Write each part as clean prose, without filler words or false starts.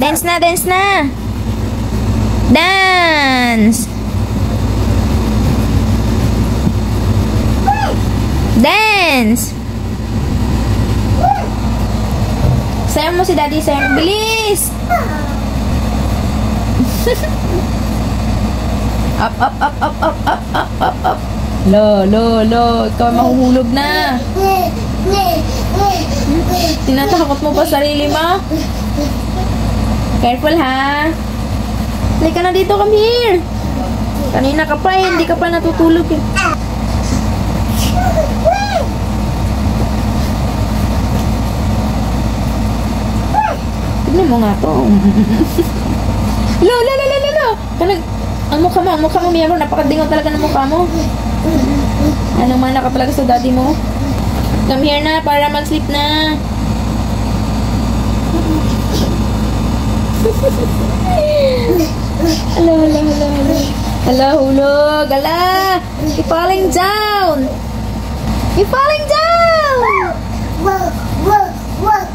Dance na, dance na. Dance. Dance. Sayaw mo si daddy, sayaw mo. Bilis. Up, up, up, up, up, up, up, up, up. Lo, lo, lo. Ikaw mahuhulog na. Tinatakot mo pa sarili mo? Careful, ha? Halika na dito, come here. Kanina ka pa, hindi ka pa natutulog, eh. Tignan mo nga to. Lo, lo, lo, lo, lo, lo. Ang mukha mo, Miyamor. Napakadingaw talaga ng mukha mo. Anong mana ka talaga sa daddy mo? Come here na, para mag-sleep na. Ala, ala, ala, ala. Ala, hulog. Ala, you're falling down. You're falling down.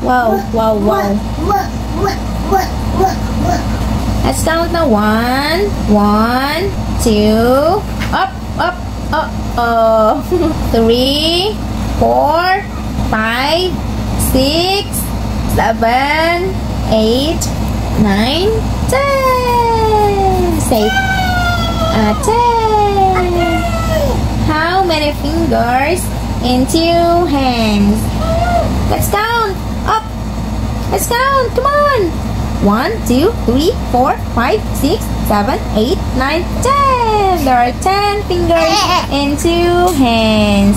Wow, wow, wow. Let's count na. 1, 2, up, up, up, 3, 4, 5, 6, 7, 8, 9, 10. Say 10. How many fingers in 2 hands? Let's count. Up. Let's count. Come on. 1, 2, 3, 4, 5, 6, 7, 8, 9, 10. There are 10 fingers in 2 hands.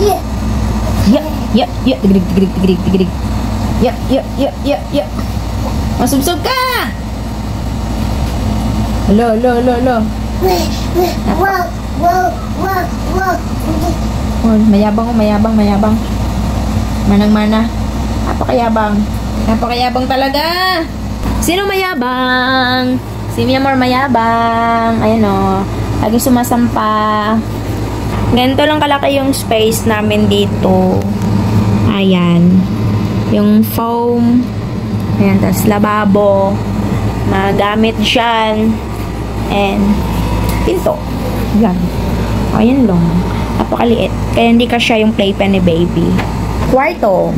Yeah. Tigrig. Yeah. Masubsob ka! Lo. Oh, mayabang. Manang-mana. Napakayabang talaga. Sino mayabang? Si Miyamor mayabang. Ayan o. Lagi sumasampa. Ganito lang kalaki yung space namin dito. Ayan. Yung foam. Ayan. Tas lababo. Magamit dyan. And pinto. Yan. Ayan lang. Napakaliit. Kaya hindi ka siya yung playpen ni baby. Kwarto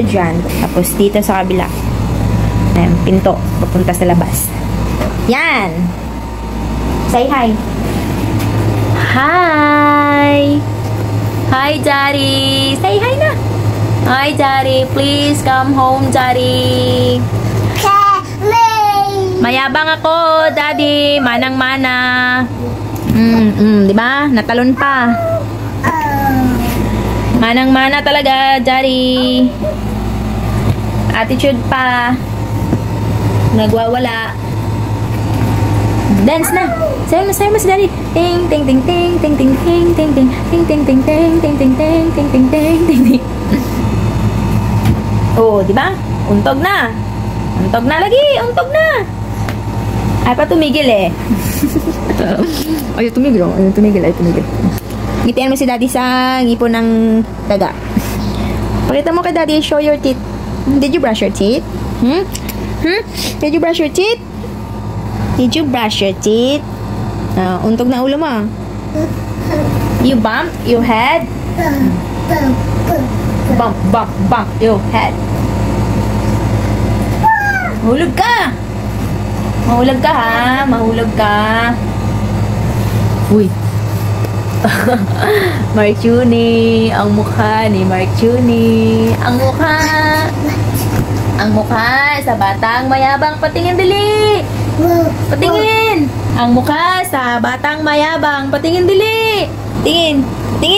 dyan. Tapos dito sa kabila. Ayan, pinto. Papunta sa labas. Yan. Say hi. Hi. Hi, Daddy. Say hi na. Hi, Daddy. Please come home, Daddy. Mayabang ako, Daddy. Manang-mana. Diba? Natalon pa. Manang-mana talaga, Daddy. Attitude pa. Nagwawala. Dance na. Sayo mo si Daddy. Ting ting ting ting ting ting ting ting ting ting ting ting ting ting ting ting ting ting ting. Oh, di ba? Untog na. Untog na lagi. Untog na. Ay pa tumigil eh. Ayaw tumigil. Ngitian mo si Daddy sa ngipon ng daga. Pakita mo kay Daddy, show your teeth. Did you brush your teeth? Did you brush your teeth? Did you brush your teeth? Untog na ulo mo. You bump your head? Bump your head. Mahulog ka. Mahulog ka ha. Mahulog ka. Uy. Marcuni. Ang mukha ni Marcuni. Ang mukha sa batang mayabang. Patingin dili. Patingin. Ang mukha sa batang mayabang. Patingin dili.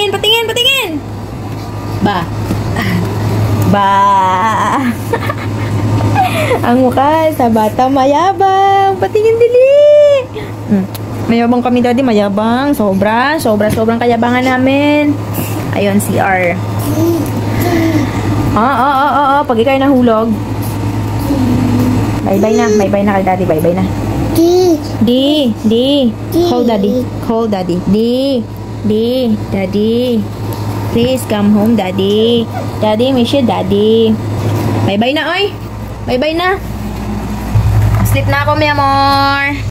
Patingin. Ba. Ang mukha sa batang mayabang. Patingin dili. Mayabang kami, Daddy. Mayabang. Sobrang kayabangan namin. Ayun, CR. Pag ikay nahulog. Bye-bye na kay Daddy. Bye-bye na. D. Call Daddy. D. Daddy. Please come home, Daddy. Daddy, miss you, Daddy. Bye-bye na, oy. Bye-bye na. Sleep na ako, mi amor.